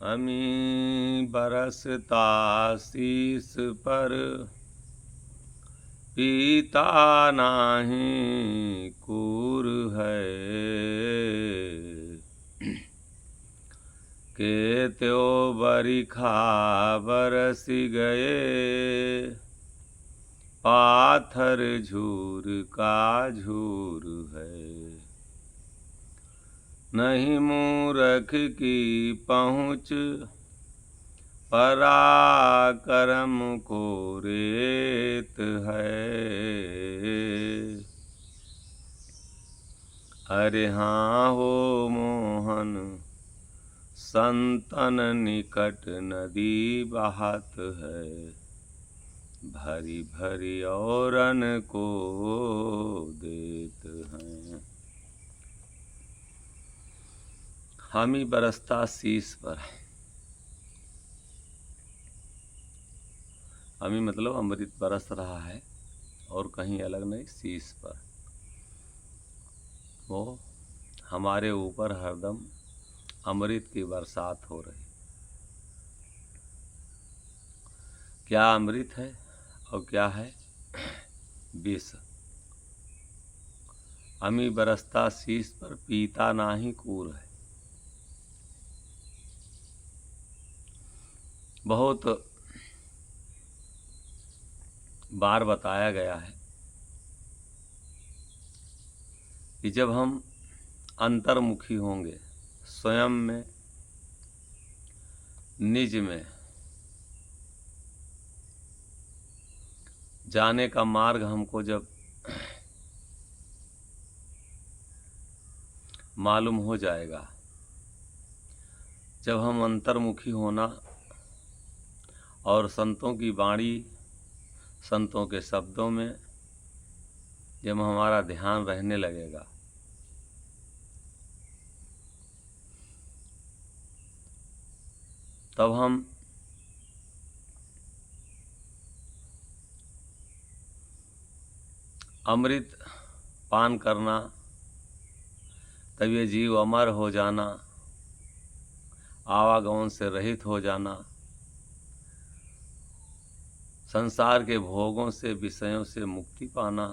हमी बरसता शीस पर, पीता नाही कूर है। के त्यो बरिखा बरसी गए, पाथर झूर का झूर है। नहीं मूरख की पहुँच, पराक्रम को रेत है। अरे हाँ हो मोहन, संतन निकट नदी बहत है। भरी भरी औरन को देत हैं। हामी बरसता शीस पर। हामी मतलब अमृत बरस रहा है और कहीं अलग नहीं, शीस पर। वो हमारे ऊपर हरदम अमृत की बरसात हो रही। क्या अमृत है और क्या है विष। हामी बरसता शीस पर, पीता नाही कूर है। बहुत बार बताया गया है कि जब हम अंतर्मुखी होंगे, स्वयं में, निज में जाने का मार्ग हमको जब मालूम हो जाएगा, जब हम अंतर्मुखी होना और संतों की वाणी, संतों के शब्दों में जब हमारा ध्यान रहने लगेगा, तब हम अमृत पान करना, तब ये जीव अमर हो जाना, आवागमन से रहित हो जाना, संसार के भोगों से, विषयों से मुक्ति पाना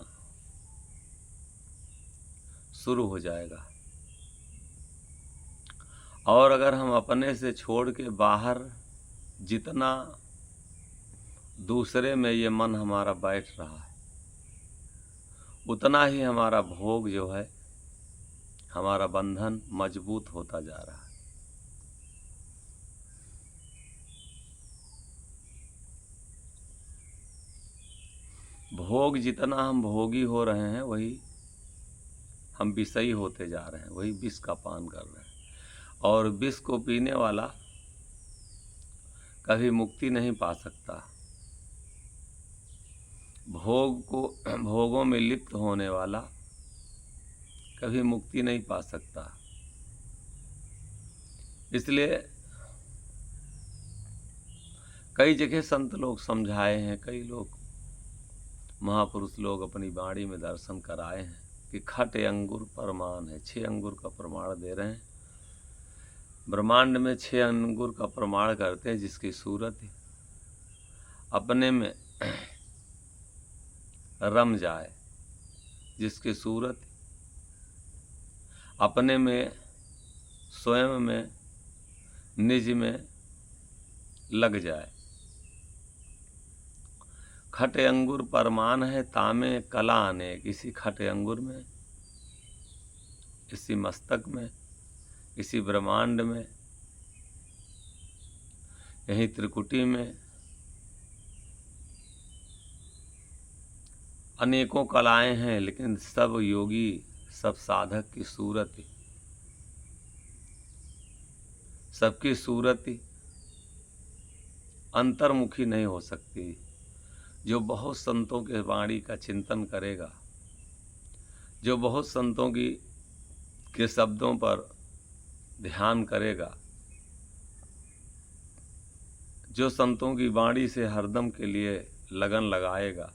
शुरू हो जाएगा। और अगर हम अपने से छोड़ के बाहर जितना दूसरे में ये मन हमारा बैठ रहा है, उतना ही हमारा भोग जो है, हमारा बंधन मजबूत होता जा रहा है। भोग जितना हम भोगी हो रहे हैं, वही हम विषयी होते जा रहे हैं, वही विष का पान कर रहे हैं। और विष को पीने वाला कभी मुक्ति नहीं पा सकता। भोगों में लिप्त होने वाला कभी मुक्ति नहीं पा सकता। इसलिए कई जगह संत लोग समझाए हैं, कई लोग महापुरुष लोग अपनी वाणी में दर्शन कराए हैं कि खट अंगुर प्रमाण है। 6 अंगुर का प्रमाण दे रहे हैं। ब्रह्मांड में 6 अंगुर का प्रमाण करते हैं, जिसकी सूरत अपने में रम जाए, जिसकी सूरत अपने में, स्वयं में, निज में लग जाए। खटे अंगुर परमान है, तामे कला अनेक। इसी खटे अंगुर में, इसी मस्तक में, इसी ब्रह्मांड में, यही त्रिकुटी में अनेकों कलाएं हैं, लेकिन सब योगी, सब साधक की सूरत, सबकी सूरत अंतर्मुखी नहीं हो सकती। जो बहुत संतों के वाणी का चिंतन करेगा, जो बहुत संतों के शब्दों पर ध्यान करेगा, जो संतों की वाणी से हरदम के लिए लगन लगाएगा,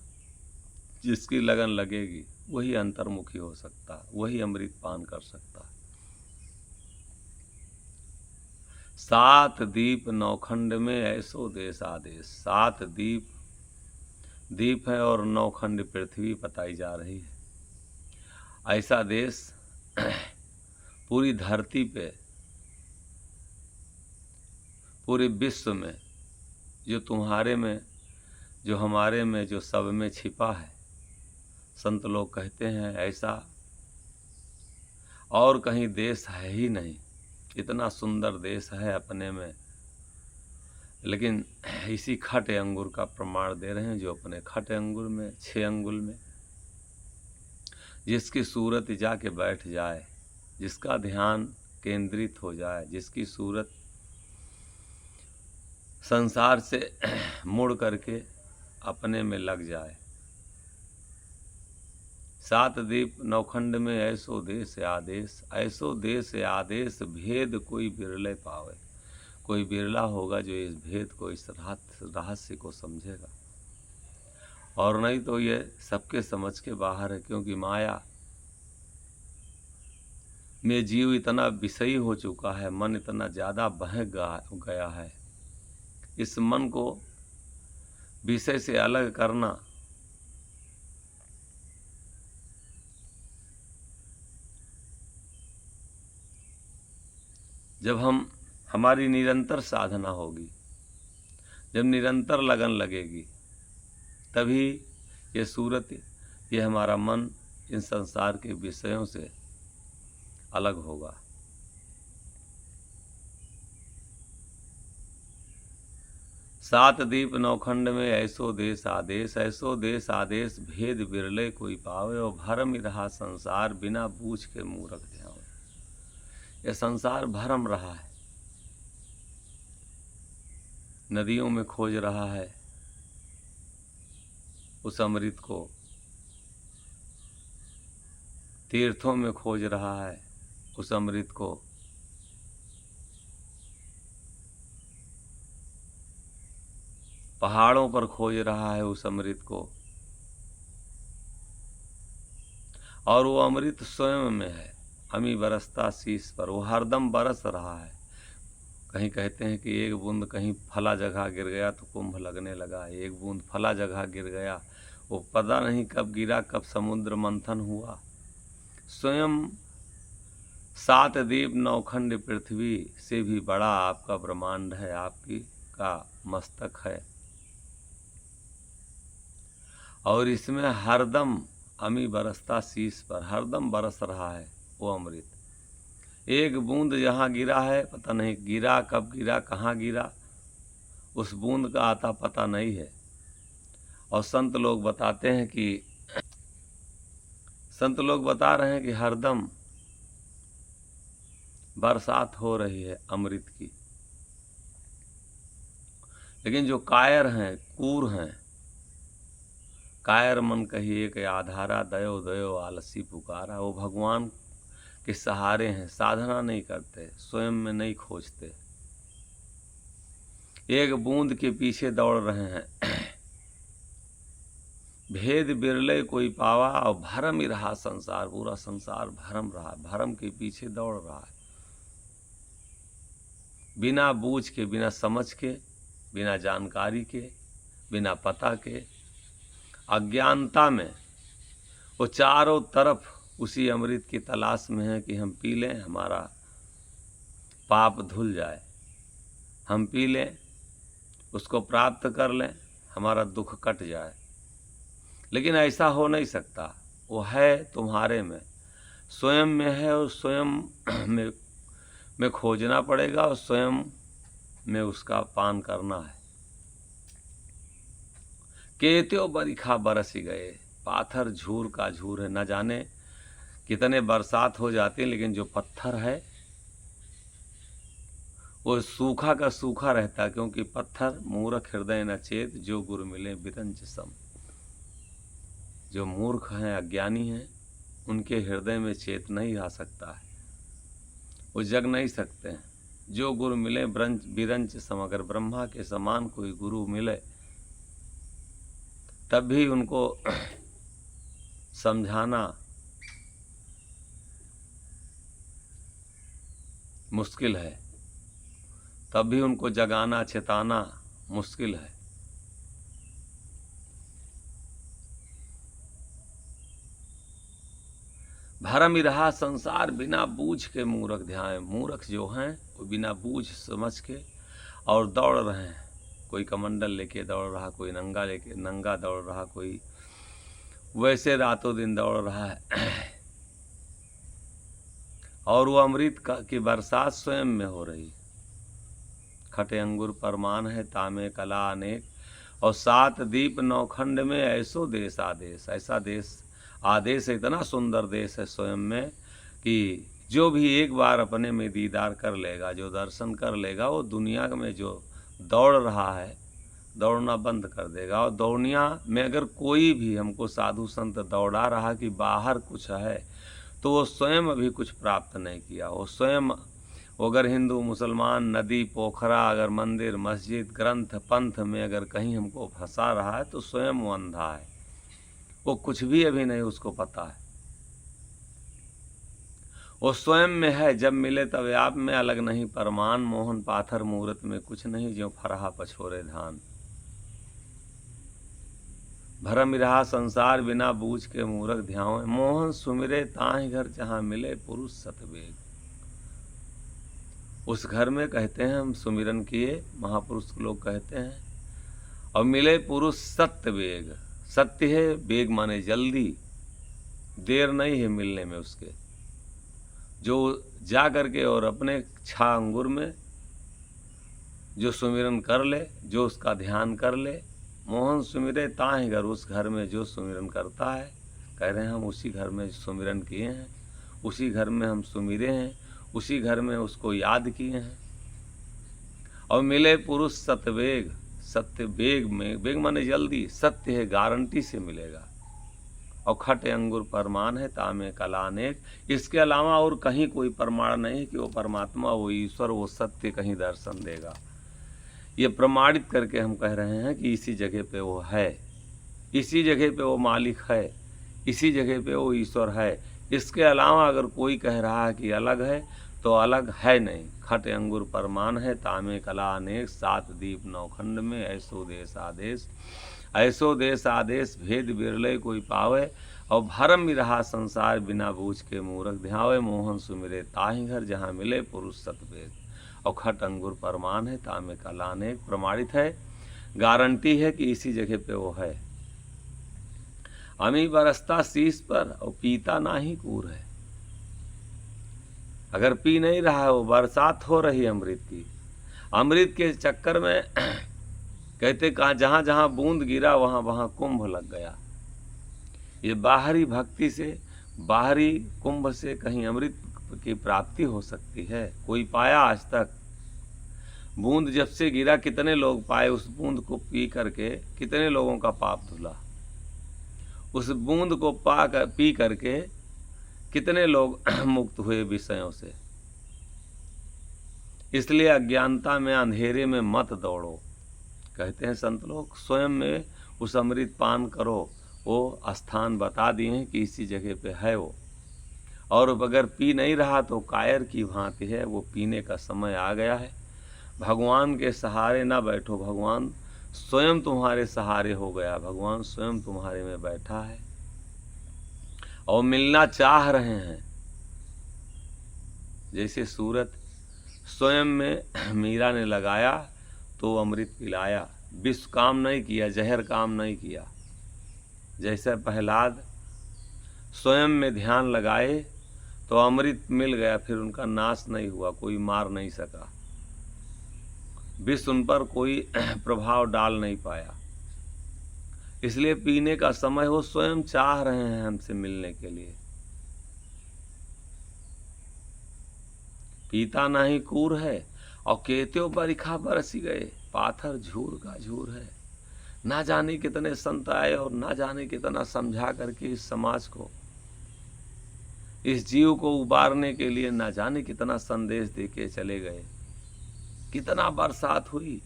जिसकी लगन लगेगी, वही अंतर्मुखी हो सकता, वही अमृत पान कर सकता। सात दीप नौखंड में ऐसो देश आदेश। सात दीप है और नौखंड पृथ्वी बताई जा रही है। ऐसा देश पूरी धरती पे, पूरे विश्व में, जो तुम्हारे में, जो हमारे में, जो सब में छिपा है। संत लोग कहते हैं ऐसा और कहीं देश है ही नहीं। इतना सुंदर देश है अपने में, लेकिन इसी खटे अंगूर का प्रमाण दे रहे हैं, जो अपने खटे अंगूर में 6 अंगुल में जिसकी सूरत जाके बैठ जाए, जिसका ध्यान केंद्रित हो जाए, जिसकी सूरत संसार से मुड़ करके अपने में लग जाए। सात दीप नौखंड में ऐसो देश आदेश। ऐसो देश आदेश भेद कोई बिरले पावे। कोई बिरला होगा जो इस भेद को, इस रहस्य को समझेगा, और नहीं तो ये सबके समझ के बाहर है। क्योंकि माया में जीव इतना विषयी हो चुका है, मन इतना ज़्यादा बहक गया है। इस मन को विषय से अलग करना जब हमारी निरंतर साधना होगी, जब निरंतर लगन लगेगी, तभी ये सूरत, ये हमारा मन इन संसार के विषयों से अलग होगा। सात दीप नौखंड में ऐसो देश आदेश। ऐसो देश आदेश भेद बिरले कोई पावे। और भरम रहा संसार बिना बूझ के मूरख ध्यान। यह संसार भरम रहा है, नदियों में खोज रहा है उस अमृत को, तीर्थों में खोज रहा है उस अमृत को, पहाड़ों पर खोज रहा है उस अमृत को, और वो अमृत स्वयं में है। अमी बरसता शीश पर, वो हरदम बरस रहा है। कहीं कहते हैं कि एक बूंद कहीं फला जगह गिर गया तो कुंभ लगने लगा। एक बूंद फला जगह गिर गया, वो पता नहीं कब गिरा, कब समुद्र मंथन हुआ। स्वयं सात दीप नौखंड पृथ्वी से भी बड़ा आपका ब्रह्मांड है, आपकी का मस्तक है, और इसमें हरदम अमी बरसता शीश पर, हरदम बरस रहा है वो अमृत। एक बूंद जहाँ गिरा है, पता नहीं गिरा कब गिरा, कहाँ गिरा, उस बूंद का आता पता नहीं है। और संत लोग बताते हैं कि संत लोग बता रहे हैं कि हरदम बरसात हो रही है अमृत की। लेकिन जो कायर हैं, कूर हैं, कायर मन कहिए कि आधारा दयो दयो आलसी पुकारा, वो भगवान के सहारे हैं, साधना नहीं करते, स्वयं में नहीं खोजते, एक बूंद के पीछे दौड़ रहे हैं। भेद बिरले कोई पावा। और भरम ही रहा संसार, पूरा संसार भरम रहा, भरम के पीछे दौड़ रहा है, बिना बूझ के, बिना समझ के, बिना जानकारी के, बिना पता के, अज्ञानता में वो चारों तरफ उसी अमृत की तलाश में है कि हम पी लें, हमारा पाप धुल जाए, हम पी लें, उसको प्राप्त कर लें, हमारा दुख कट जाए। लेकिन ऐसा हो नहीं सकता। वो है तुम्हारे में, स्वयं में है, और स्वयं में खोजना पड़ेगा, और स्वयं में उसका पान करना है। केत्यो बरिखा बरस गए, पाथर झूर का झूर है। न जाने कितने बरसात हो जाती है, लेकिन जो पत्थर है वो सूखा का सूखा रहता है। क्योंकि पत्थर मूर्ख हृदय न चेत, जो गुरु मिले बिरंच सम। जो मूर्ख हैं, अज्ञानी हैं, उनके हृदय में चेत नहीं आ सकता है, वो जग नहीं सकते हैं। जो गुरु मिले बिरंच सम। अगर ब्रह्मा के समान कोई गुरु मिले तब भी उनको समझाना मुश्किल है। तब भी उनको जगाना चेताना मुश्किल है। भरम ही रहा संसार बिना बूझ के मूर्ख ध्यान। मूर्ख जो हैं वो बिना बूझ समझ के और दौड़ रहे हैं। कोई कमंडल लेके दौड़ रहा, कोई नंगा दौड़ रहा, कोई वैसे रातों दिन दौड़ रहा है। और वो अमृत की बरसात स्वयं में हो रही। खटे अंगुर परमान है तामे कला अनेक, और 7 दीप 9 खंड में ऐसो देश आदेश। ऐसा देश आदेश है, इतना सुंदर देश है स्वयं में कि जो भी एक बार अपने में दीदार कर लेगा, जो दर्शन कर लेगा, वो दुनिया में जो दौड़ रहा है दौड़ना बंद कर देगा। और दौड़निया में अगर कोई भी हमको साधु संत दौड़ा रहा कि बाहर कुछ है, तो वो स्वयं अभी कुछ प्राप्त नहीं किया। वो स्वयं, अगर हिंदू मुसलमान नदी पोखरा, अगर मंदिर मस्जिद ग्रंथ पंथ में अगर कहीं हमको फंसा रहा है, तो स्वयं वो अंधा है। वो कुछ भी अभी नहीं उसको पता है। वो स्वयं में है, जब मिले तब आप में अलग नहीं परमान। मोहन पाथर मूरत में कुछ नहीं, जो फरहा पछोरे धान। भरम रहा संसार बिना बूझ के मूर्ख ध्यान। मोहन सुमिरे ताहि घर जहाँ मिले पुरुष सतवेग। उस घर में कहते हैं हम सुमिरन किए, महापुरुष लोग कहते हैं, और मिले पुरुष सत्य वेग। सत्य है, वेग माने जल्दी, देर नहीं है मिलने में उसके। जो जा करके और अपने छा अंगुर में जो सुमिरन कर ले, जो उसका ध्यान कर ले। मोहन सुमिरे ताहि घर, उस घर में जो सुमिरन करता है, कह रहे हैं हम उसी घर में सुमिरन किए हैं, उसी घर में हम सुमिरे हैं, उसी घर में उसको याद किए हैं। और मिले पुरुष सतवेग। सत्य वेग में, वेग माने जल्दी, सत्य है गारंटी से मिलेगा। और खटे अंगुर प्रमाण है तामे कला अनेक। इसके अलावा और कहीं कोई प्रमाण नहीं कि वो परमात्मा, वो ईश्वर, वो सत्य कहीं दर्शन देगा। ये प्रमाणित करके हम कह रहे हैं कि इसी जगह पे वो है, इसी जगह पे वो मालिक है, इसी जगह पे वो ईश्वर है। इसके अलावा अगर कोई कह रहा है कि अलग है, तो अलग है नहीं। खटे अंगुर प्रमाण है तामे कला अनेक, 7 दीप 9 खंड में ऐसो देश आदेश। ऐसो देश आदेश भेद बिरले कोई पावे। और भरम ही रहा संसार बिना बूझ के मूर्ख ध्यावे। मोहन सुमिरे ताहि घर जहाँ मिले पुरुष सतवेद। और खट अंगुर प्रमाण है तामे कला अनेक, प्रमाणित है, गारंटी है कि इसी जगह पे वो है। अमी बरसता शीश पर और पीता ना ही कूर है। अगर पी नहीं रहा है, वो बरसात हो रही अमृत की। अमृत के चक्कर में कहते कहाँ जहाँ जहाँ बूंद गिरा वहाँ वहाँ कुंभ लग गया। ये बाहरी भक्ति से, बाहरी कुंभ से कहीं अमृत की प्राप्ति हो सकती है? कोई पाया आज तक? बूंद जब से गिरा कितने लोग पाए? उस बूंद को पी करके कितने लोगों का पाप धुला? उस बूंद को पी करके कितने लोग मुक्त हुए विषयों से? इसलिए अज्ञानता में, अंधेरे में मत दौड़ो। कहते हैं संत लोग, स्वयं में उस अमृत पान करो। वो स्थान बता दिए हैं कि इसी जगह पे है वो। और अगर पी नहीं रहा तो कायर की भांति है, वो पीने का समय आ गया है। भगवान के सहारे ना बैठो, भगवान स्वयं तुम्हारे सहारे हो गया। भगवान स्वयं तुम्हारे में बैठा है और मिलना चाह रहे हैं। जैसे सूरत स्वयं में मीरा ने लगाया तो अमृत पिलाया, विष काम नहीं किया, जहर काम नहीं किया। जैसे प्रहलाद स्वयं में ध्यान लगाए तो अमृत मिल गया, फिर उनका नाश नहीं हुआ, कोई मार नहीं सका, विष उन पर कोई प्रभाव डाल नहीं पाया। इसलिए पीने का समय वो स्वयं चाह रहे हैं हमसे मिलने के लिए। पीता नहीं कूर है और केत्यो बरिखा बरसी गए। पाथर झूर का झूर है। ना जाने कितने संत आए और ना जाने कितना समझा करके इस समाज को, इस जीव को उबारने के लिए ना जाने कितना संदेश देके चले गए, कितना बरसात हुई।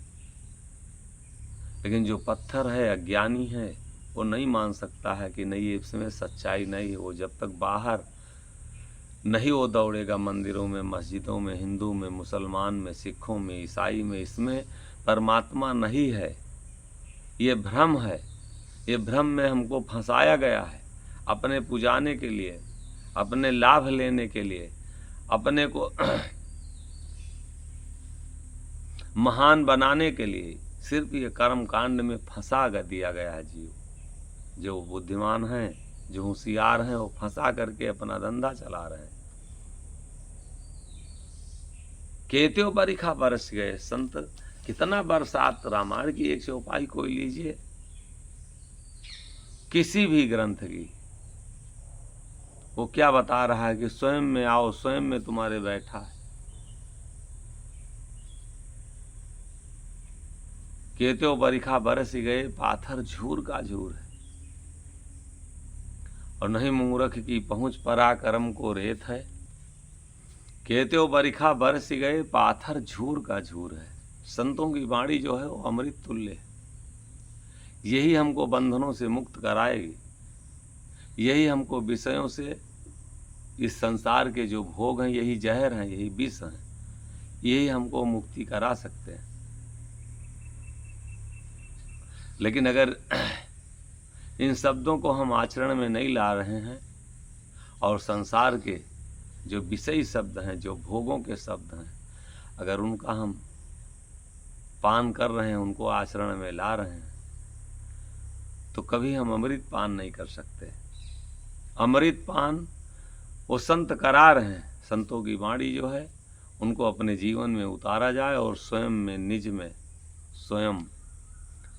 लेकिन जो पत्थर है, अज्ञानी है, वो नहीं मान सकता है कि नहीं, इसमें सच्चाई नहीं है। वो जब तक बाहर नहीं वो दौड़ेगा मंदिरों में, मस्जिदों में, हिंदू में, मुसलमान में, सिखों में, ईसाई में। इसमें परमात्मा नहीं है, ये भ्रम है। ये भ्रम में हमको फंसाया गया है अपने पुजाने के लिए, अपने लाभ लेने के लिए, अपने को महान बनाने के लिए। सिर्फ ये कर्म कांड में फंसा दिया गया है जीव। जो बुद्धिमान हैं, जो होशियार हैं, वो फंसा करके अपना धंधा चला रहे हैं। केत्यो बरिखा बरस गए। संत कितना बरसात, रामायण की एक चौपाई कोई लीजिए, किसी भी ग्रंथ की, वो क्या बता रहा है कि स्वयं में आओ, स्वयं में तुम्हारे बैठा है। केत्यो बरिखा बरस गए, पाथर झूर का झूर है। और नहीं मूर्ख की पहुंच पराक्रम को रेत है। केत्यो बरिखा बरस गए, पाथर झूर का झूर है। संतों की वाणी जो है वो अमृत तुल्य है। यही हमको बंधनों से मुक्त कराएगी। यही हमको विषयों से, इस संसार के जो भोग हैं, यही जहर हैं, यही विष हैं, यही हमको मुक्ति करा सकते हैं। लेकिन अगर इन शब्दों को हम आचरण में नहीं ला रहे हैं और संसार के जो विषयी शब्द हैं, जो भोगों के शब्द हैं, अगर उनका हम पान कर रहे हैं, उनको आचरण में ला रहे हैं, तो कभी हम अमृत पान नहीं कर सकते। अमृत पान वो संत करा रहे हैं। संतों की वाणी जो है उनको अपने जीवन में उतारा जाए और स्वयं में, निज में, स्वयं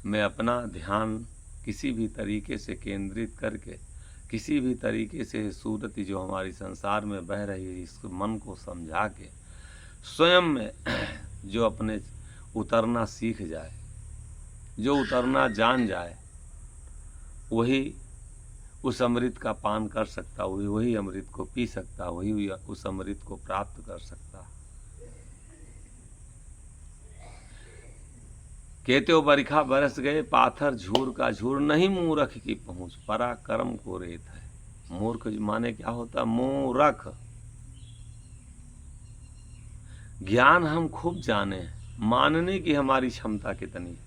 में अपना ध्यान किसी भी तरीके से केंद्रित करके, किसी भी तरीके से सूरत जो हमारी संसार में बह रही है, इस मन को समझा के स्वयं में जो अपने उतरना सीख जाए, जो उतरना जान जाए, वही उस अमृत का पान कर सकता, वही अमृत को पी सकता, वही उस अमृत को प्राप्त कर सकता। केत्यो बरिखा बरस गए, पाथर झूर का झूर। नहीं मूर्ख की पहुंच, पराक्रम को रेत है। मूर्ख माने क्या होता? मूर्ख। ज्ञान हम खूब जाने, मानने की हमारी क्षमता कितनी है।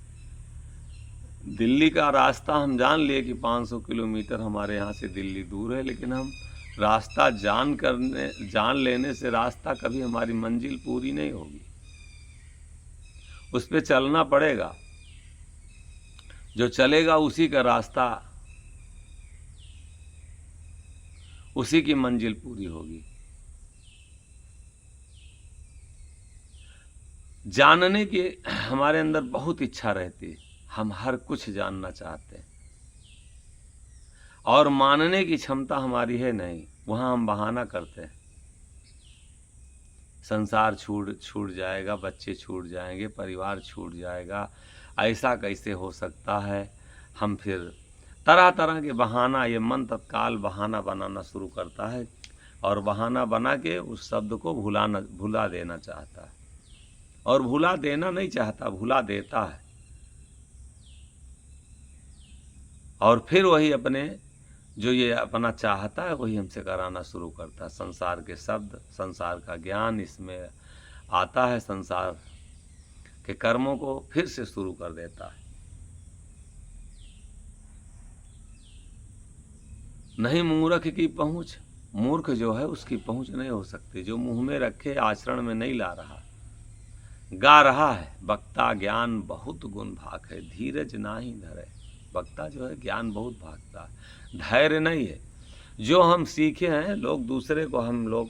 दिल्ली का रास्ता हम जान लिए कि 500 किलोमीटर हमारे यहाँ से दिल्ली दूर है, लेकिन हम रास्ता जान लेने से रास्ता कभी हमारी मंजिल पूरी नहीं होगी। उस पे चलना पड़ेगा। जो चलेगा उसी का रास्ता, उसी की मंजिल पूरी होगी। जानने की हमारे अंदर बहुत इच्छा रहती है, हम हर कुछ जानना चाहते हैं, और मानने की क्षमता हमारी है नहीं। वहां हम बहाना करते हैं, संसार छूट जाएगा, बच्चे छूट जाएंगे, परिवार छूट जाएगा, ऐसा कैसे हो सकता है। हम फिर तरह तरह के बहाना, ये मन तत्काल बहाना बनाना शुरू करता है और बहाना बना के उस शब्द को भुला देना चाहता है। और भुला देना नहीं चाहता, भुला देता है। और फिर वही अपने जो ये अपना चाहता है वही हमसे कराना शुरू करता है। संसार के शब्द, संसार का ज्ञान इसमें आता है, संसार के कर्मों को फिर से शुरू कर देता है। नहीं मूर्ख की पहुंच, मूर्ख जो है उसकी पहुंच नहीं हो सकती। जो मुंह में रखे आचरण में नहीं ला रहा, गा रहा है, वक्ता ज्ञान बहुत गुण भाग है, धीरज नाही धरे। वक्ता जो है ज्ञान बहुत भागता है, धैर्य नहीं है। जो हम सीखे हैं, लोग दूसरे को, हम लोग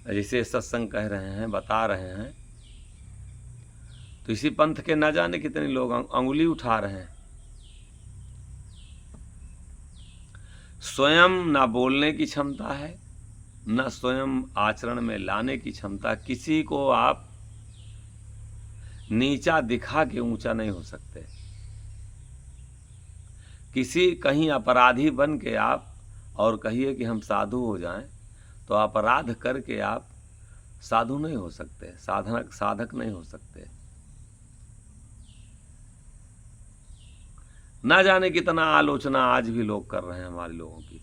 जैसे सत्संग कह रहे हैं, बता रहे हैं, तो इसी पंथ के न जाने कितने लोग अंगुली उठा रहे हैं। स्वयं ना बोलने की क्षमता है, न स्वयं आचरण में लाने की क्षमता। किसी को आप नीचा दिखा के ऊंचा नहीं हो सकते। किसी कहीं अपराधी बन के आप और कहिए कि हम साधु हो जाएं, तो अपराध करके आप साधु नहीं हो सकते, साधक नहीं हो सकते। ना जाने कितना आलोचना आज भी लोग कर रहे हैं हमारे लोगों की।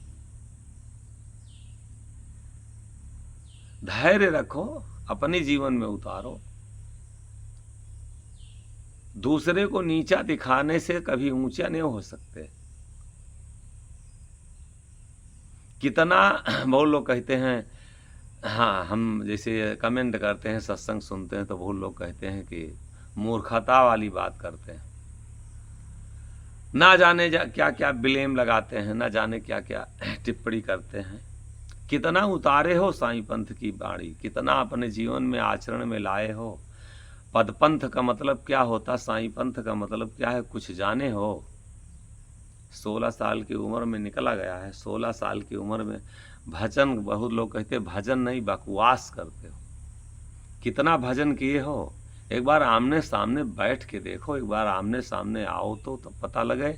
धैर्य रखो, अपने जीवन में उतारो। दूसरे को नीचा दिखाने से कभी ऊंचा नहीं हो सकते। कितना बहुत लोग कहते हैं, हाँ, हम जैसे कमेंट करते हैं, सत्संग सुनते हैं तो बहुत लोग कहते हैं कि मूर्खता वाली बात करते हैं, ना जाने क्या क्या ब्लेम लगाते हैं, ना जाने क्या क्या टिप्पणी करते हैं। कितना उतारे हो साईं पंथ की बाणी, कितना अपने जीवन में आचरण में लाए हो। पदपंथ का मतलब क्या होता, साईं पंथ का मतलब क्या है, कुछ जाने हो। 16 साल की उम्र में निकला गया है। 16 साल की उम्र में भजन, बहुत लोग कहते हैं भजन नहीं बकवास करते हो। कितना भजन किए हो, एक बार आमने सामने बैठ के देखो, एक बार आमने सामने आओ तो पता लगे।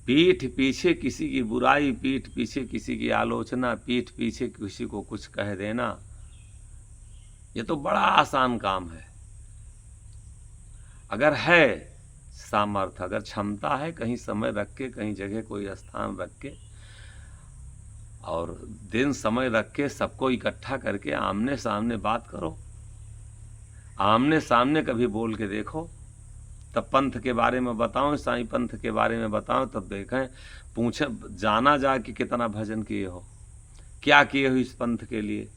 पीठ पीछे किसी की बुराई, पीठ पीछे किसी की आलोचना, पीठ पीछे किसी को कुछ कह देना, ये तो बड़ा आसान काम है। अगर है सामर्थ्य, अगर क्षमता है, कहीं समय रख के, कहीं जगह कोई स्थान रख के और दिन समय रख के सबको इकट्ठा करके आमने सामने बात करो। आमने सामने कभी बोल के देखो, तब पंथ के बारे में बताओ, साईं पंथ के बारे में बताओ, तब देखें, पूछे, जाना जा कि कितना भजन किए हो, क्या किए हो इस पंथ के लिए,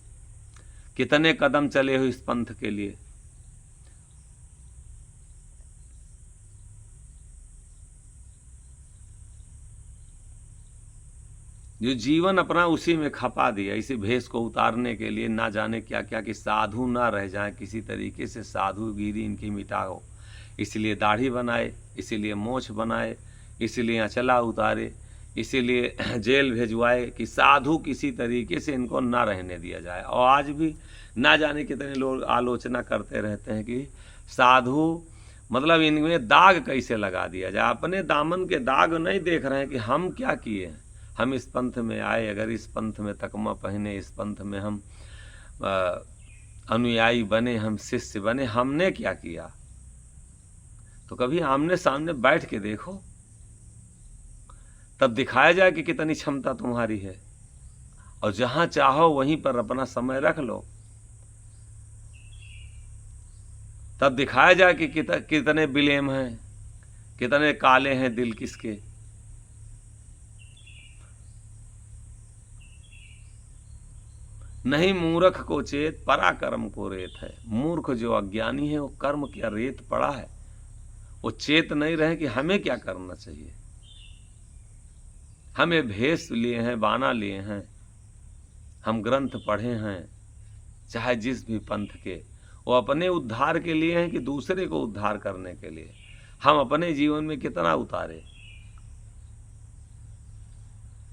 कितने कदम चले हो इस पंथ के लिए। जो जीवन अपना उसी में खपा दिया, इसी भेष को उतारने के लिए, ना जाने क्या क्या, कि साधु ना रह जाए, किसी तरीके से साधुगिरी इनकी मिटाओ, इसलिए दाढ़ी बनाए, इसीलिए मोछ बनाए, इसीलिए अचला उतारे, इसीलिए जेल भेजवाए कि साधु किसी तरीके से इनको ना रहने दिया जाए। और आज भी ना जाने कितने लोग आलोचना करते रहते हैं कि साधु मतलब इनमें दाग कैसे लगा दिया जाए। अपने दामन के दाग नहीं देख रहे हैं कि हम क्या किए हैं। हम इस पंथ में आए, अगर इस पंथ में तकमा पहने, इस पंथ में हम अनुयायी बने, हम शिष्य बने, हमने क्या किया। तो कभी आमने सामने बैठ के देखो, तब दिखाया जाए कि कितनी क्षमता तुम्हारी है। और जहां चाहो वहीं पर अपना समय रख लो, तब दिखाया जाए कि कितने बिलेम हैं, कितने काले हैं दिल किसके। नहीं मूर्ख को चेत, पराक्रम को रेत है। मूर्ख जो अज्ञानी है वो कर्म क्या रेत पड़ा है, वो चेत नहीं रहे कि हमें क्या करना चाहिए। हमें भेष लिए हैं, बाना लिए हैं, हम ग्रंथ पढ़े हैं, चाहे जिस भी पंथ के, वो अपने उद्धार के लिए हैं कि दूसरे को उद्धार करने के लिए। हम अपने जीवन में कितना उतारे।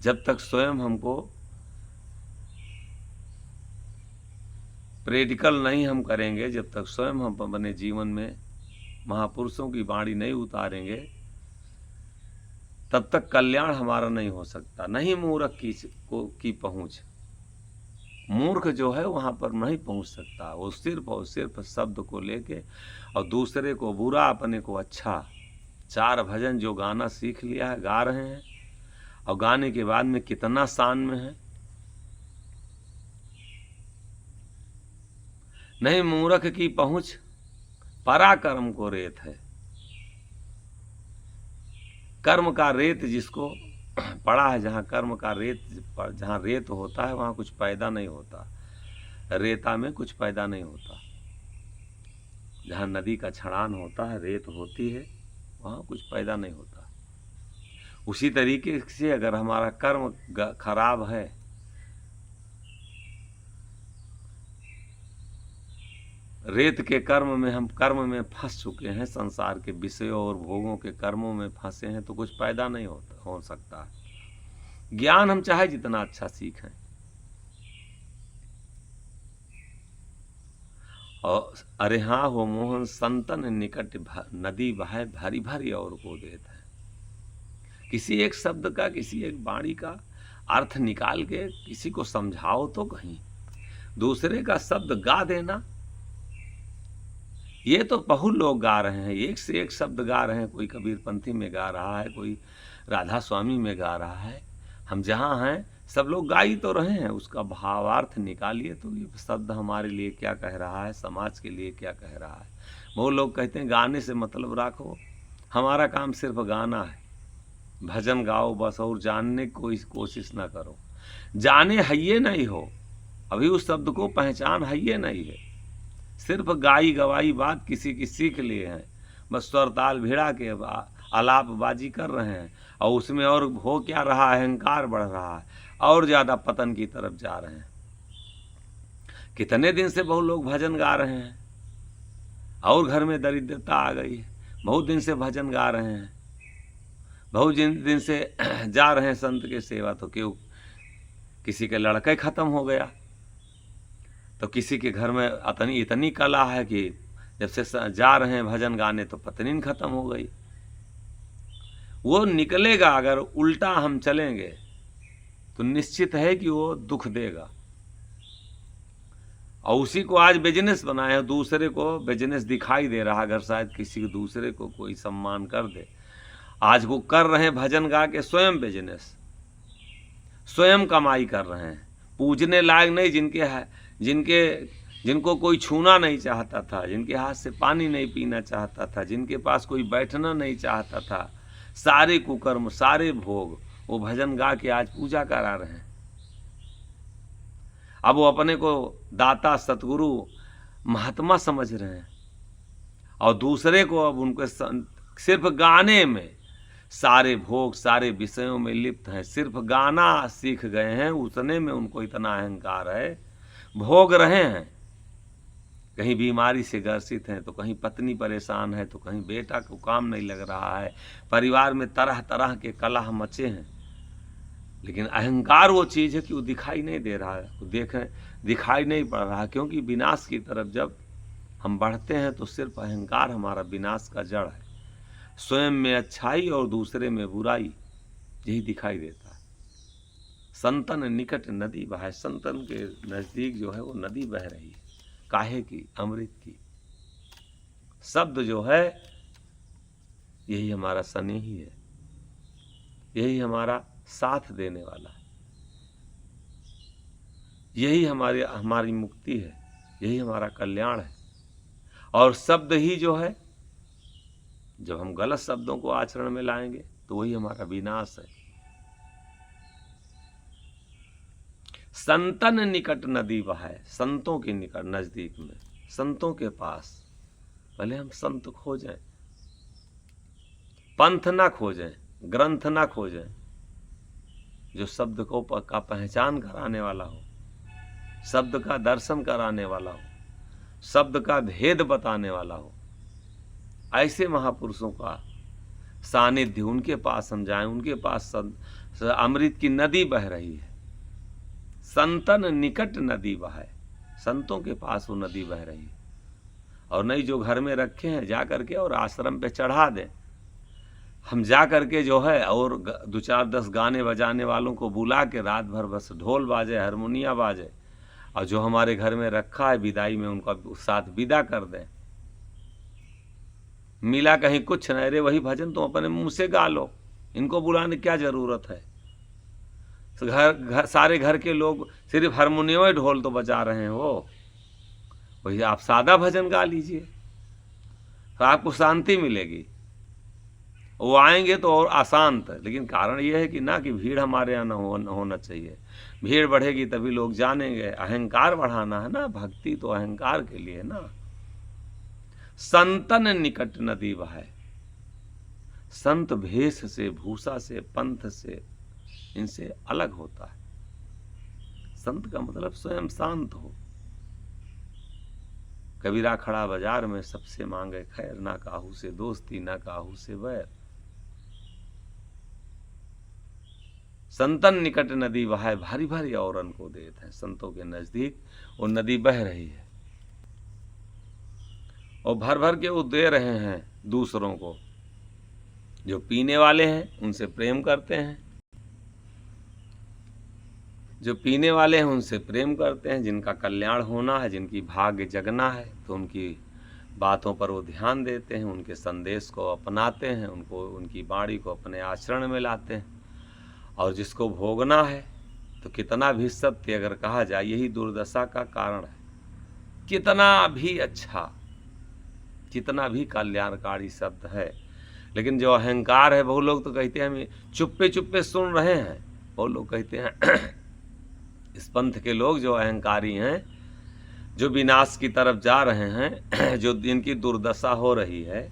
जब तक स्वयं हमको प्रैक्टिकल नहीं हम करेंगे, जब तक स्वयं हम अपने जीवन में महापुरुषों की वाणी नहीं उतारेंगे, तब तक कल्याण हमारा नहीं हो सकता। नहीं मूर्ख की पहुंच, मूर्ख जो है वहां पर नहीं पहुंच सकता। वो सिर्फ और सिर्फ शब्द को लेके और दूसरे को बुरा, अपने को अच्छा। 4 भजन जो गाना सीख लिया है, गा रहे हैं, और गाने के बाद में कितना शान में है। नहीं मूर्ख की पहुंच, पराक्रम को रेत है। कर्म का रेत जिसको पड़ा है, जहाँ कर्म का रेत, जहाँ रेत होता है वहाँ कुछ पैदा नहीं होता। रेता में कुछ पैदा नहीं होता। जहाँ नदी का छड़ान होता है, रेत होती है, वहाँ कुछ पैदा नहीं होता। उसी तरीके से अगर हमारा कर्म खराब है, रेत के कर्म में हम कर्म में फंस चुके हैं, संसार के विषयों और भोगों के कर्मों में फंसे हैं, तो कुछ पैदा नहीं हो सकता। ज्ञान हम चाहे जितना अच्छा सीखें, और अरे हाँ हो मोहन संतन निकट नदी बहाए भारी भारी और को देता है। किसी एक शब्द का, किसी एक वाणी का अर्थ निकाल के किसी को समझाओ तो कहीं। दूसरे का शब्द गा देना, ये तो बहुत लोग गा रहे हैं, एक से एक शब्द गा रहे हैं। कोई कबीरपंथी में गा रहा है, कोई राधा स्वामी में गा रहा है। हम जहाँ हैं सब लोग गा ही तो रहे हैं, उसका भावार्थ निकालिए तो ये शब्द हमारे लिए क्या कह रहा है, समाज के लिए क्या कह रहा है। वो लोग कहते हैं गाने से मतलब रखो, हमारा काम सिर्फ गाना है, भजन गाओ बस, और जानने की कोई कोशिश ना करो। जाने हइये नहीं हो, अभी उस शब्द को पहचान हइये नहीं है, सिर्फ गाई गवाई बात किसी की सीख लिए हैं, बस स्वर ताल भिड़ा के आलापबाजी कर रहे हैं, और उसमें और हो क्या रहा है, अहंकार बढ़ रहा है और ज़्यादा पतन की तरफ जा रहे हैं। कितने दिन से बहुत लोग भजन गा रहे हैं और घर में दरिद्रता आ गई है, बहुत दिन से भजन गा रहे हैं, बहुत दिन से जा रहे हैं संत के सेवा, तो क्यों किसी के लड़का ही खत्म हो गया, तो किसी के घर में इतनी कला है कि जब से जा रहे हैं भजन गाने तो पत्नी खत्म हो गई। वो निकलेगा, अगर उल्टा हम चलेंगे तो निश्चित है कि वो दुख देगा। और उसी को आज बिजनेस बनाए, दूसरे को बिजनेस दिखाई दे रहा, अगर शायद किसी दूसरे को कोई सम्मान कर दे। आज वो कर रहे हैं भजन गा के स्वयं बिजनेस, स्वयं कमाई कर रहे हैं, पूजने लायक नहीं, जिनको कोई छूना नहीं चाहता था, जिनके हाथ से पानी नहीं पीना चाहता था, जिनके पास कोई बैठना नहीं चाहता था, सारे कुकर्म सारे भोग वो भजन गा के आज पूजा करा रहे हैं। अब वो अपने को दाता सतगुरु महात्मा समझ रहे हैं, और दूसरे को अब उनको सिर्फ गाने में सारे भोग सारे विषयों में लिप्त हैं, सिर्फ गाना सीख गए हैं, उतने में उनको इतना अहंकार है, भोग रहे हैं। कहीं बीमारी से ग्रसित हैं तो कहीं पत्नी परेशान है, तो कहीं बेटा को काम नहीं लग रहा है, परिवार में तरह तरह के कलह मचे हैं, लेकिन अहंकार वो चीज़ है कि वो दिखाई नहीं दे रहा है, दिखाई नहीं पड़ रहा, क्योंकि विनाश की तरफ जब हम बढ़ते हैं तो सिर्फ अहंकार हमारा विनाश का जड़ है। स्वयं में अच्छाई और दूसरे में बुराई, यही दिखाई देता है। संतन निकट नदी बहे, संतन के नज़दीक जो है वो नदी बह रही है, काहे की, अमृत की। शब्द जो है यही हमारा स्नेही है, यही हमारा साथ देने वाला है, यही हमारी मुक्ति है, यही हमारा कल्याण है। और शब्द ही जो है, जब हम गलत शब्दों को आचरण में लाएंगे तो वही हमारा विनाश है। संतन निकट नदी बहे, संतों के निकट नजदीक में, संतों के पास भले हम संत खोजें, पंथ ना खोजें, ग्रंथ ना खोजें, जो शब्द को का पहचान कराने वाला हो, शब्द का दर्शन कराने वाला हो, शब्द का भेद बताने वाला हो, ऐसे महापुरुषों का सानिध्य, उनके पास हम जाएं, उनके पास अमृत की नदी बह रही है। संतन निकट नदी बहे, संतों के पास वो नदी बह रही है। और नहीं जो घर में रखे हैं जा करके और आश्रम पे चढ़ा दें, हम जा करके जो है और 2-4-10 गाने बजाने वालों को बुला के रात भर बस ढोल बाजे, हारमोनिया बाजे, और जो हमारे घर में रखा है विदाई में उनका साथ विदा कर दें। मिला कहीं कुछ नहीं, रे वही भजन तुम अपने मुंह से गा लो, इनको बुलाने क्या जरूरत है। सारे घर के लोग सिर्फ हारमोनियम ढोल तो बजा रहे हैं, वो वही आप सादा भजन गा लीजिए तो आपको शांति मिलेगी। वो आएंगे तो और अशांत, लेकिन कारण ये है कि ना कि भीड़ हमारे यहाँ न होना चाहिए। भीड़ बढ़ेगी तभी लोग जानेंगे, अहंकार बढ़ाना है ना, भक्ति तो अहंकार के लिए ना। संतन निकट नदी बहे, संत भेष से, भूषा से, पंथ से, इनसे अलग होता है। संत का मतलब स्वयं शांत हो। कबीरा खड़ा बाजार में सबसे मांगे खैर, ना काहू से दोस्ती ना काहू से बैर। संतन निकट नदी बहे, भारी भारी औरन को देते हैं, संतों के नजदीक वो नदी बह रही है और भर भर के वो दे रहे हैं दूसरों को। जो पीने वाले हैं उनसे प्रेम करते हैं, जो पीने वाले हैं उनसे प्रेम करते हैं, जिनका कल्याण होना है, जिनकी भाग्य जगना है, तो उनकी बातों पर वो ध्यान देते हैं, उनके संदेश को अपनाते हैं, उनकी वाणी को अपने आचरण में लाते हैं। और जिसको भोगना है तो कितना भी सत्य अगर कहा जाए यही दुर्दशा का कारण है। कितना भी अच्छा, कितना भी कल्याणकारी शब्द है, लेकिन जो अहंकार है, बहुत लोग तो कहते हैं हम चुप्पे चुप्पे सुन रहे हैं। बहुत लोग कहते हैं इस पंथ के लोग जो अहंकारी हैं, जो विनाश की तरफ जा रहे हैं, जो इनकी दुर्दशा हो रही है,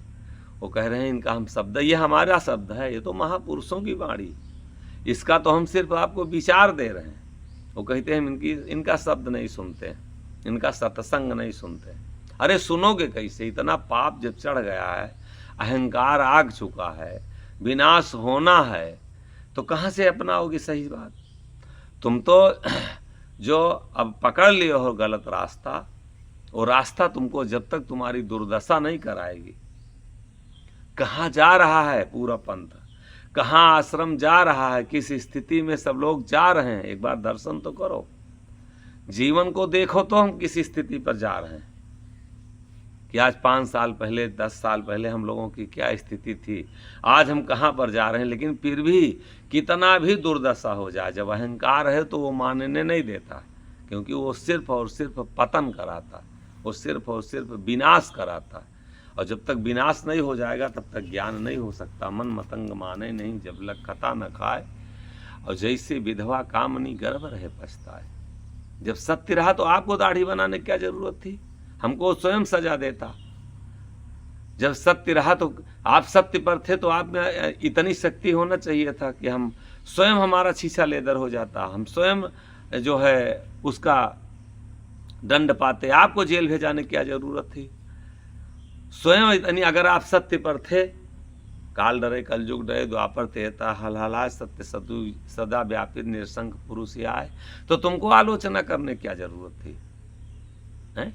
वो कह रहे हैं इनका हम शब्द, ये हमारा शब्द है, ये तो महापुरुषों की वाणी, इसका तो हम सिर्फ आपको विचार दे रहे हैं। वो कहते हैं इनका शब्द नहीं सुनते, इनका सत्संग नहीं सुनते। अरे सुनोगे कैसे? इतना पाप जब चढ़ गया है, अहंकार आग चुका है, विनाश होना है, तो कहाँ से अपनाओगे सही बात? तुम तो जो अब पकड़ लिए हो गलत रास्ता, वो रास्ता तुमको जब तक तुम्हारी दुर्दशा नहीं कराएगी। कहाँ जा रहा है पूरा पंथ, कहाँ आश्रम जा रहा है, किस स्थिति में सब लोग जा रहे हैं, एक बार दर्शन तो करो, जीवन को देखो तो हम किस स्थिति पर जा रहे हैं। कि आज 5 साल पहले, 10 साल पहले हम लोगों की क्या स्थिति थी, आज हम कहाँ पर जा रहे हैं। लेकिन फिर भी कितना भी दुर्दशा हो जाए, जब अहंकार है तो वो मानने नहीं देता, क्योंकि वो सिर्फ और सिर्फ पतन कराता, वो सिर्फ और सिर्फ विनाश कराता। और जब तक विनाश नहीं हो जाएगा तब तक ज्ञान नहीं हो सकता। मन मतंग माने नहीं, जब लग खता न खाए, और जैसे विधवा कामनी गर्भ रहे पछताए। जब सत्य रहा तो आपको दाढ़ी बनाने की क्या जरूरत थी? हमको स्वयं सजा देता। जब सत्य रहा तो आप सत्य पर थे, तो आप में इतनी शक्ति होना चाहिए था कि हम स्वयं, हमारा शीशा लेदर हो जाता, हम स्वयं जो है उसका दंड पाते। आपको जेल भेजाने की क्या जरूरत थी? स्वयं इतनी, अगर आप सत्य पर थे, काल डरे कलयुग डरे द्वापर तेता हलहलाए सत्य सदा व्यापित निरसंक पुरुष आए, तो तुमको आलोचना करने की क्या जरूरत थी? हैं?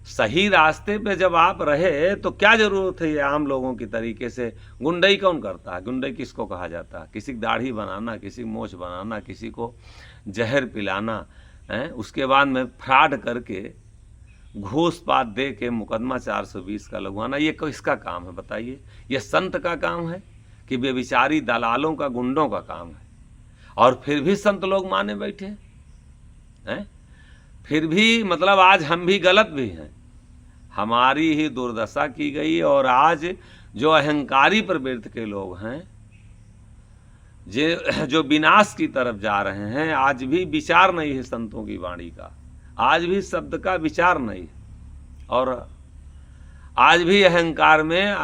सही रास्ते पे जब आप रहे तो क्या जरूरत है ये आम लोगों की तरीके से? गुंडई कौन करता है? गुंडई किसको कहा जाता है? किसी की दाढ़ी बनाना, किसी की मोछ बनाना, किसी को जहर पिलाना, है उसके बाद में फ्रॉड करके घूस पात दे के मुकदमा 420 का लगवाना, ये किसका काम है बताइए? ये संत का काम है कि बेविचारी दलालों का, गुंडों का काम है? और फिर भी संत लोग माने बैठे हैं। फिर भी मतलब आज हम भी गलत भी हैं, हमारी ही दुर्दशा की गई। और आज जो अहंकारी प्रवृत्ति के लोग हैं, जो विनाश की तरफ जा रहे हैं, आज भी विचार नहीं है संतों की वाणी का, आज भी शब्द का विचार नहीं, और आज भी अहंकार में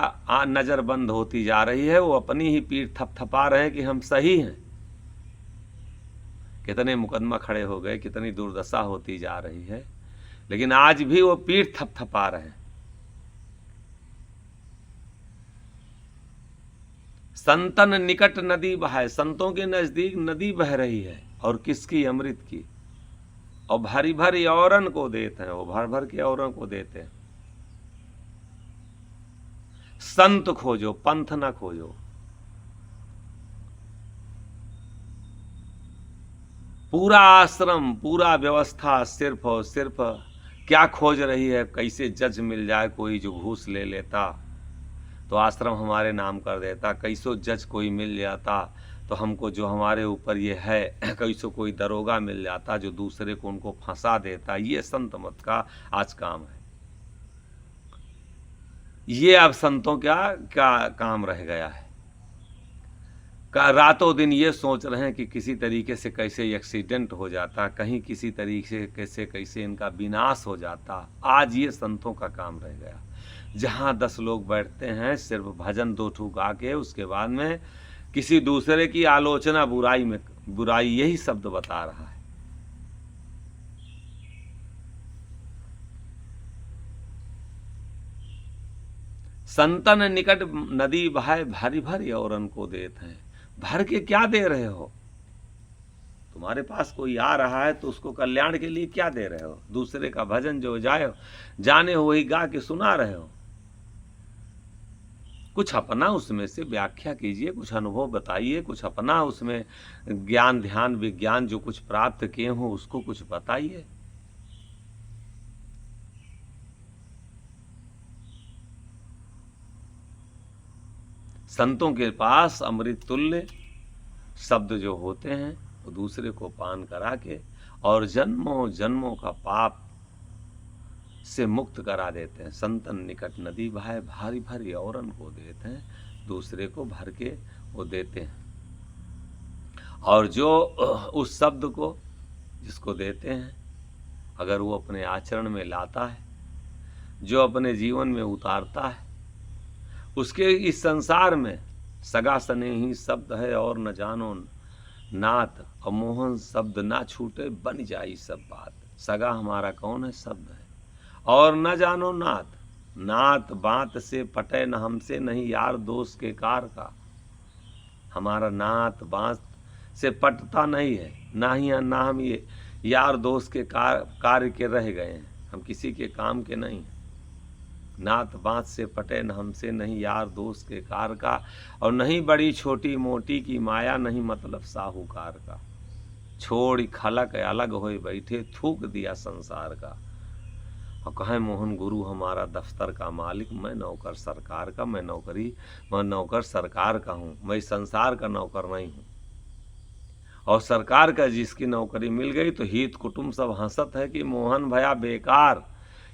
नजर बंद होती जा रही है। वो अपनी ही पीठ थपथपा रहे हैं कि हम सही हैं। कितने मुकदमा खड़े हो गए, कितनी दुर्दशा होती जा रही है, लेकिन आज भी वो पीठ थपथपा रहे हैं। संतन निकट नदी बहाए, संतों के नजदीक नदी बह रही है, और किसकी? अमृत की। और भरी भरी औरन को देते हैं, वो भर भर के औरन को देते हैं। संत खोजो, पंथ न खोजो। पूरा आश्रम, पूरा व्यवस्था सिर्फ और सिर्फ क्या खोज रही है? कैसे जज मिल जाए कोई जो घूस ले लेता तो आश्रम हमारे नाम कर देता, कैसो जज कोई मिल जाता तो हमको जो हमारे ऊपर ये है, कैसो कोई दरोगा मिल जाता जो दूसरे को उनको फंसा देता। ये संत मत का आज काम है। ये अब संतों क्या काम रह गया है? रातों दिन ये सोच रहे हैं कि किसी तरीके से कैसे एक्सीडेंट हो जाता, कहीं किसी तरीके से कैसे इनका विनाश हो जाता। आज ये संतों का काम रह गया। जहाँ 10 लोग बैठते हैं सिर्फ भजन 2 ठू गा के, उसके बाद में किसी दूसरे की आलोचना, बुराई यही शब्द बता रहा है। संतन निकट नदी बहाए, भारी भारी औरन को देते हैं। भर के क्या दे रहे हो? तुम्हारे पास कोई आ रहा है तो उसको कल्याण के लिए क्या दे रहे हो? दूसरे का भजन जो जाने हो वही गा के सुना रहे हो। कुछ अपना उसमें से व्याख्या कीजिए, कुछ अनुभव बताइए, कुछ अपना उसमें ज्ञान, ध्यान, विज्ञान जो कुछ प्राप्त किए हो उसको कुछ बताइए। संतों के पास अमृत तुल्य शब्द जो होते हैं वो दूसरे को पान करा के और जन्मों जन्मों का पाप से मुक्त करा देते हैं। संतन निकट नदी बहाए, भारी भारी औरन को देते हैं, दूसरे को भर के वो देते हैं। और जो उस शब्द को जिसको देते हैं, अगर वो अपने आचरण में लाता है, जो अपने जीवन में उतारता है, उसके इस संसार में सगा स्नेही शब्द है और न जानो नात, और मोहन शब्द ना छूटे बन जाई सब बात। सगा हमारा कौन है? शब्द है। और न जानो नात, नात बात से पटे न हमसे, नहीं यार दोस्त के कार का। हमारा नात बात से पटता नहीं है, ना हम ये यार दोस्त के कार्य के रह गए हैं, हम किसी के काम के नहीं हैं। नात बात से पटे न हमसे, नहीं यार दोस्त के कार का। और नहीं बड़ी छोटी मोटी की माया, नहीं मतलब साहूकार का। छोड़ खलक अलग होए बैठे, थूक दिया संसार का। और कहे मोहन गुरु हमारा दफ्तर का मालिक, मैं नौकर सरकार का। मैं नौकर सरकार का हूँ, मैं संसार का नौकर नहीं हूँ। और सरकार का जिसकी नौकरी मिल गई तो हित कुटुंब सब हंसत है कि मोहन भया बेकार।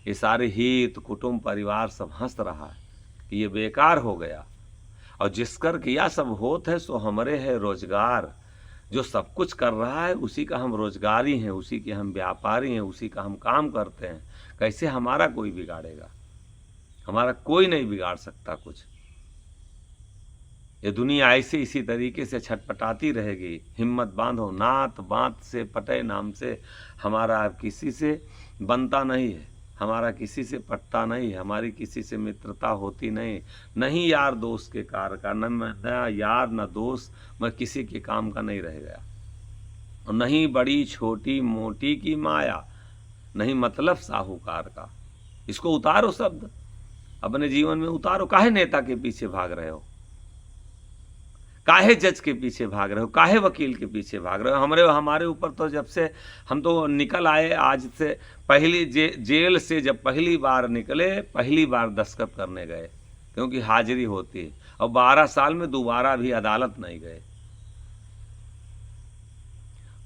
ये सारे हित कुटुंब परिवार सब हंस रहा है कि ये बेकार हो गया। और जिसकर किया सब होत है, सो हमरे है रोजगार। जो सब कुछ कर रहा है उसी का हम रोजगारी हैं, उसी के हम व्यापारी हैं, उसी का हम काम करते हैं। कैसे हमारा कोई बिगाड़ेगा? हमारा कोई नहीं बिगाड़ सकता कुछ। ये दुनिया ऐसे इसी तरीके से छटपटाती रहेगी। हिम्मत बांधो, नात बात से पटे नाम से। हमारा किसी से बनता नहीं है, हमारा किसी से पटता नहीं है, हमारी किसी से मित्रता होती नहीं। नहीं यार दोस्त के कार का, न यार न दोस्त, मैं किसी के काम का नहीं रह गया। और नहीं बड़ी छोटी मोटी की माया, नहीं मतलब साहूकार का। इसको उतारो, शब्द अपने जीवन में उतारो। काहे नेता के पीछे भाग रहे हो? काहे जज के पीछे भाग रहे हो? काहे वकील के पीछे भाग रहे हो? हमारे ऊपर तो जब से हम तो निकल आए, आज से पहली जेल से जब पहली बार निकले, पहली बार दस्तखत करने गए, क्योंकि हाजिरी होती है। और 12 साल में दोबारा भी अदालत नहीं गए,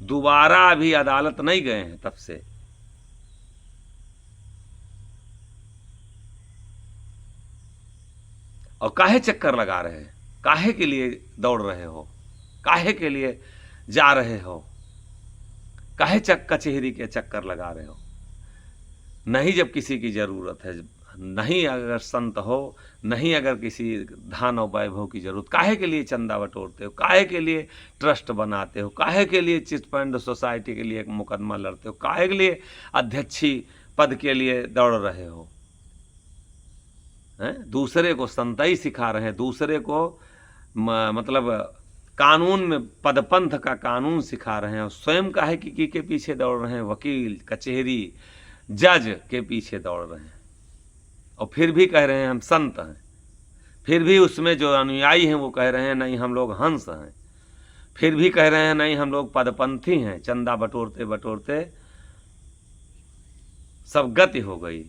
दोबारा भी अदालत नहीं गए हैं तब से। और काहे चक्कर लगा रहे हैं? काहे के लिए दौड़ रहे हो? काहे के लिए जा रहे हो? काहे कचहरी के चक्कर लगा रहे हो? नहीं जब किसी की जरूरत है, नहीं अगर संत हो, नहीं अगर किसी धन और वैभव की जरूरत, काहे के लिए चंदा बटोरते हो? काहे के लिए ट्रस्ट बनाते हो? काहे के लिए चिट फंड सोसाइटी के लिए एक मुकदमा लड़ते हो? काहे के लिए अध्यक्षी पद के लिए दौड़ रहे हो? दूसरे को संताई सिखा रहे हैं, दूसरे को मतलब कानून में पदपंथ का कानून सिखा रहे हैं, और स्वयं काहे की के पीछे दौड़ रहे हैं? वकील, कचहरी, जज के पीछे दौड़ रहे हैं। और फिर भी कह रहे हैं हम संत हैं। फिर भी उसमें जो अनुयायी हैं वो कह रहे हैं नहीं हम लोग हंस हैं। फिर भी कह रहे हैं नहीं हम लोग पदपंथी हैं। चंदा बटोरते बटोरते सब गति हो गई,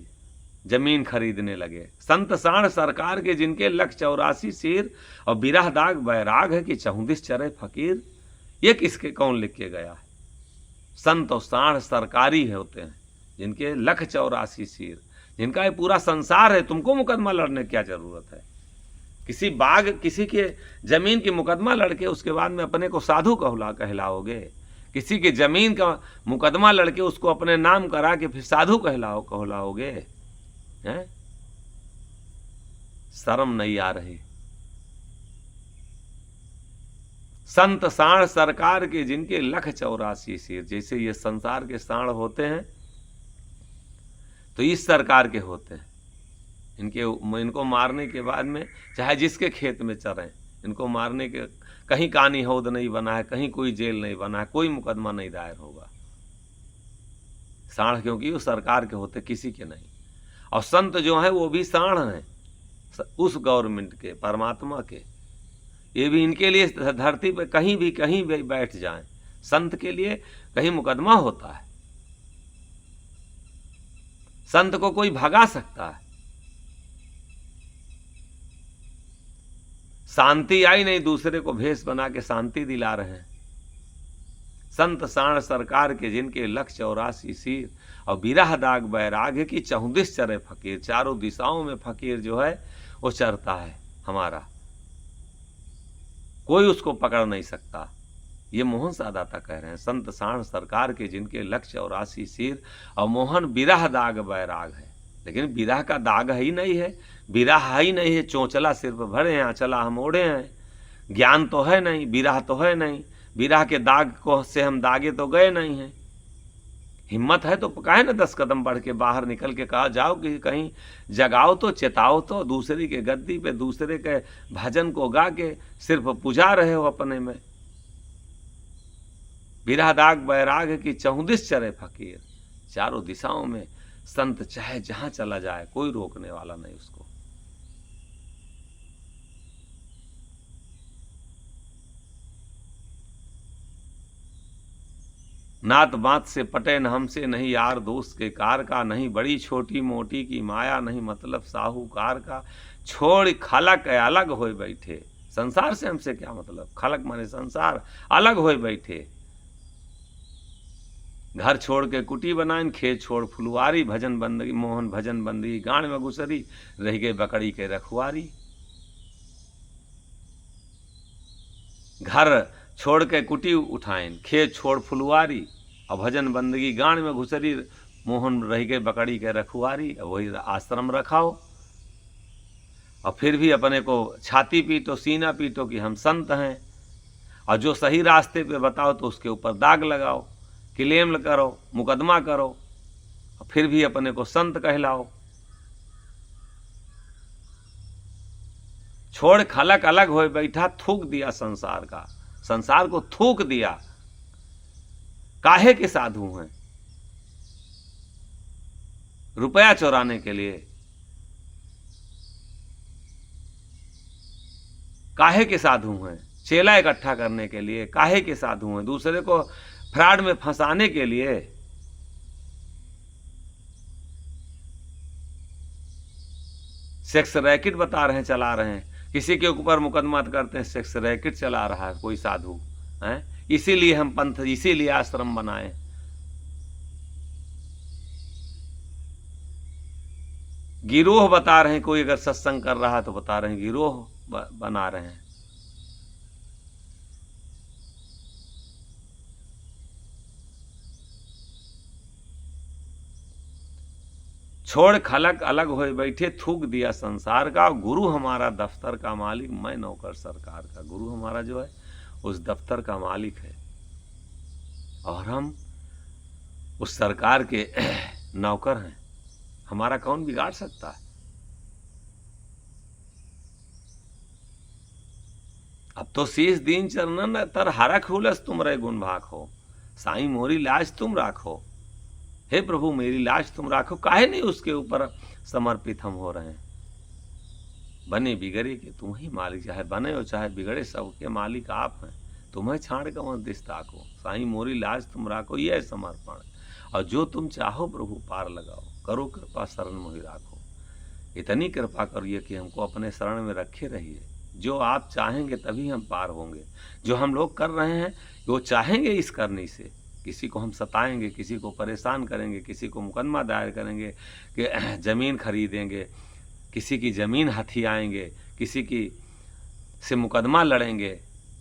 जमीन खरीदने लगे। संत साण सरकार के जिनके 184 सिर, और बिरह दाग बैराग है कि 34 चरे फकीर। ये किसके कौन लिख के गया है? संत और साण सरकारी है होते हैं जिनके 184 सिर, जिनका ये पूरा संसार है। तुमको मुकदमा लड़ने की क्या जरूरत है? किसी बाग, किसी के जमीन की मुकदमा लड़के उसके बाद में अपने को साधु कहलाओगे? किसी के जमीन का मुकदमा लड़के उसको अपने नाम करा के फिर साधु कहलाओगे? हैं? शर्म नहीं आ रही? संत साण सरकार के जिनके 184 सिर, जैसे ये संसार के साण होते हैं तो इस सरकार के होते हैं। इनको मारने के बाद में चाहे जिसके खेत में चरें, इनको मारने के कहीं कानी हौद नहीं बना है, कहीं कोई जेल नहीं बना है, कोई मुकदमा नहीं दायर होगा। साण क्योंकि वो सरकार के होते, किसी के नहीं। और संत जो है वो भी साण हैं उस गवर्नमेंट के, परमात्मा के। ये भी इनके लिए धरती पे कहीं भी बैठ जाएं, संत के लिए कहीं मुकदमा होता है? संत को कोई भगा सकता है? शांति आई नहीं, दूसरे को भेष बना के शांति दिला रहे हैं। संत साण सरकार के जिनके लख 84 सिर, और बिरह दाग बैराग की 34 चरे फकीर। चारों दिशाओं में फकीर जो है वो चरता है हमारा, कोई उसको पकड़ नहीं सकता। ये मोहन सादाता कह रहे हैं, संत साण सरकार के जिनके लख 84 सिर, और मोहन बिरह दाग बैराग है। लेकिन बिरह का दाग ही नहीं है, बिरह ही नहीं है, चोंचला सिर पर भरे हैं, आंचला हम ओढ़े हैं, ज्ञान तो है नहीं, बिरह तो है नहीं, बिरह के दाग को से हम दागे तो गए नहीं हैं। हिम्मत है तो काहे ना 10 कदम बढ़ के बाहर निकल के कहा जाओ कि कहीं जगाओ तो, चेताओ तो। दूसरे के गद्दी पे दूसरे के भजन को गा के सिर्फ पुजा रहे हो अपने में। बिरह दाग बैराग की 34 चरे फकीर। चारों दिशाओं में संत चाहे जहां चला जाए कोई रोकने वाला नहीं उसको। नात बात से पटे न हमसे, नहीं यार दोस्त के कार का, नहीं बड़ी छोटी मोटी की माया, नहीं मतलब साहूकार का। छोड़ खलक अलग होए बैठे, संसार से हमसे क्या मतलब, खलक माने संसार, अलग होए बैठे। घर छोड़ के कुटी बनाइन, खेत छोड़ फुलवारी, भजन बंदगी मोहन भजन बंदगी गाड़ में घुसरी, रह गए बकड़ी के रखवारी। घर छोड़ के कुटी उठाइन, खेत छोड़ फुलवारी, और भजन बंदगी गाड़ में घुसरी, मोहन रह गए बकड़ी के रखवारी। वही आश्रम रखाओ, और फिर भी अपने को छाती पीटो, सीना पीटो कि हम संत हैं, और जो सही रास्ते पे बताओ तो उसके ऊपर दाग लगाओ, क्लेम करो, मुकदमा करो, और फिर भी अपने को संत कहलाओ। छोड़ खलक अलग हो बैठा, थूक दिया संसार का, संसार को थूक दिया। काहे के साधु हैं, रुपया चुराने के लिए। काहे के साधु हैं, चेला इकट्ठा करने के लिए। काहे के साधु हैं, दूसरे को फ्रॉड में फंसाने के लिए। सेक्स रैकेट बता रहे हैं, चला रहे हैं, किसी के ऊपर मुकदमा करते हैं, सेक्स रैकेट चला रहा है कोई साधु है। इसीलिए हम पंथ, इसीलिए आश्रम बनाए। गिरोह बता रहे हैं, कोई अगर सत्संग कर रहा है तो बता रहे हैं गिरोह बना रहे हैं। छोड़ खलक अलग हो बैठे, थूक दिया संसार का। गुरु हमारा दफ्तर का मालिक, मैं नौकर सरकार का। गुरु हमारा जो है उस दफ्तर का मालिक है, और हम उस सरकार के नौकर हैं। हमारा कौन बिगाड़ सकता है। अब तो शीश दीन चरणन तर हरख हुलस तुम रे गुण भाग हो। साईं मोरी लाज तुम राखो, हे प्रभु मेरी लाज तुम राखो। काहे नहीं उसके ऊपर समर्पित हम हो रहे हैं। बने बिगड़े के तुम ही मालिक, चाहे बने हो चाहे बिगड़े सबके मालिक आप हैं। तुम्हें छाड़ कौन दिस्ता को, साईं मोरी लाज तुम राखो, ये समर्पण। और जो तुम चाहो प्रभु पार लगाओ, करो कृपा शरण मोहि राखो। इतनी कृपा करिए कि हमको अपने शरण में रखे रहिए। जो आप चाहेंगे तभी हम पार होंगे। जो हम लोग कर रहे हैं वो चाहेंगे इस करने से, किसी को हम सताएंगे, किसी को परेशान करेंगे, किसी को मुकदमा दायर करेंगे कि ज़मीन खरीदेंगे, किसी की ज़मीन हथियाएंगे, किसी की से मुकदमा लड़ेंगे,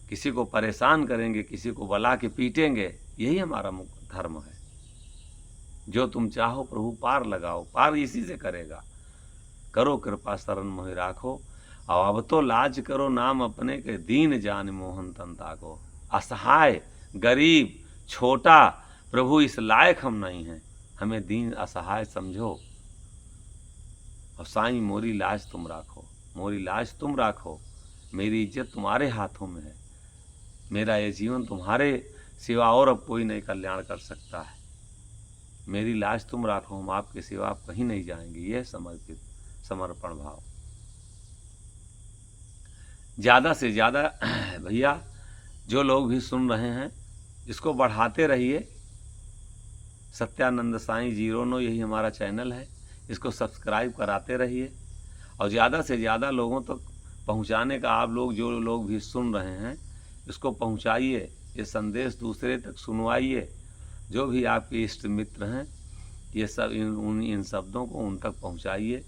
किसी को परेशान करेंगे, किसी को बुला के पीटेंगे। यही हमारा धर्म है। जो तुम चाहो प्रभु पार लगाओ, पार इसी से करेगा। करो कृपा शरण मोहि राखो, और अब तो लाज करो नाम अपने के, दीन जान मोहन तंता को। असहाय गरीब छोटा प्रभु इस लायक हम नहीं हैं, हमें दीन असहाय समझो। और साईं मोरी लाज तुम राखो, मोरी लाज तुम राखो। मेरी इज्जत तुम्हारे हाथों में है। मेरा ये जीवन तुम्हारे सिवा और अब कोई नहीं कल्याण कर सकता है। मेरी लाज तुम राखो, हम आपके सिवा आप कहीं नहीं जाएंगे। यह समर्पित समर्पण भाव। ज़्यादा से ज़्यादा भैया जो लोग भी सुन रहे हैं इसको बढ़ाते रहिए। सत्यानंद साईं 09 यही हमारा चैनल है, इसको सब्सक्राइब कराते रहिए और ज़्यादा से ज़्यादा लोगों तक पहुंचाने का आप लोग जो लोग भी सुन रहे हैं इसको पहुंचाइए। ये संदेश दूसरे तक सुनवाइए। जो भी आपके इष्ट मित्र हैं, ये सब इन शब्दों को उन तक पहुँचाइए।